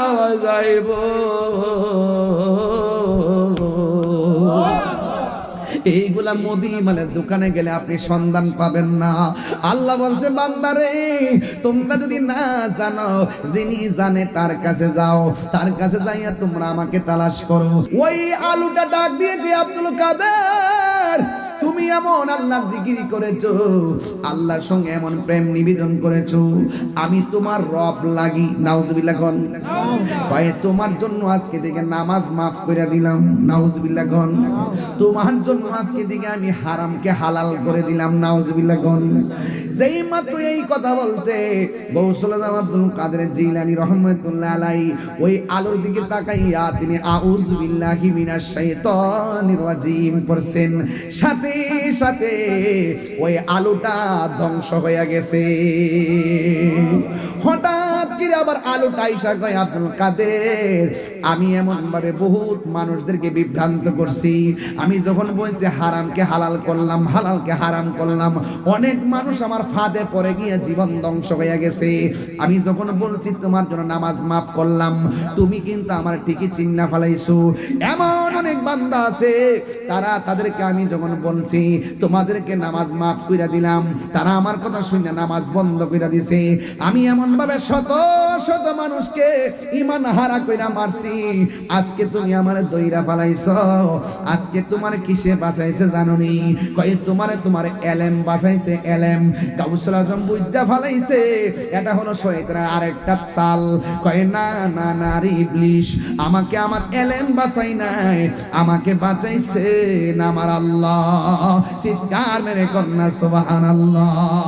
পাওয়া যাইব। এইগুলা মুদি মালের দোকানে গেলে আপনি সন্ধান পাবেন না। আল্লাহ বলছে বান্দারে তোমরা যদি না জানো, যিনি জানে তার কাছে যাও, তার কাছে যাইয়া তোমরা আমাকে তালাশ করো। ওই আলুটা ডাক দিয়ে কি আব্দুল কাদের তুমি এমন আল্লাহর জিকির করেছো, আল্লাহর সঙ্গে এমন প্রেম নিবেদন করেছো, আমি তোমার রব লাগি। নাউজুবিল্লাহ গন কয় তোমার জন্য আজকে থেকে নামাজ মাফ করে দিলাম। নাউজুবিল্লাহ গন তোমার জন্য আজকে থেকে আমি হারামকে হালাল করে দিলাম। নাউজুবিল্লাহ গন যেই মাত্র এই কথা বলছে গৌসুল আজম আব্দুল কাদের জিলানী রহমাতুল্লাহ আলাইহি ওই আলোর দিকে তাকাইয়া তিনি আউযু বিল্লাহি মিনাশ শাইতানির রাজিম পড়ছেন। সাথে সাথে ওই আলোটা ধ্বংস হয়ে গেছে। হঠাৎ করে আবার আলোটা আইসা কয় আব্দুল কাদের আমি এমন ভাবে বহুত মানুষদেরকে বিভ্রান্ত করছি। আমি যখন বলছি হারামকে হালাল করলাম, হালালকে হারাম করলাম, অনেক মানুষ আমার ফাঁদে পড়ে গিয়ে জীবন ধ্বংস হয়ে গেছে। আমি যখন বলছি তোমার জন্য নামাজ মাফ করলাম, তুমি কিন্তু আমার ঠিকই চিন্না ফেলাইছো। এমন অনেক বান্দা আছে তাদেরকে আমি যখন বলছি তোমাদেরকে নামাজ মাফ কইরা দিলাম, তারা আমার কথা শুনে নামাজ বন্ধ কইরা দিছে। আমি এমন ভাবে শত শত মানুষকে ঈমান হারা কইরা মারছি। আজকে তুমি আমার দইরা ফেলাইছো, আজকে তোমার কিসে বাঁচাইছে জানোনি? কয় তোমার এলেম বাঁচাইছে। এলেম গাউসুল আজম বুঝা ফেলাইছে এটা হলো শয়তানের আরেকটা চাল। কয় না না না রে ইবলিস, আমাকে আমার এলেম বাঁচাই নাই, আমাকে বাঁচাইছে আমার আল্লাহ। চিৎকার মেরে কন্যা সুবহানাল্লাহ।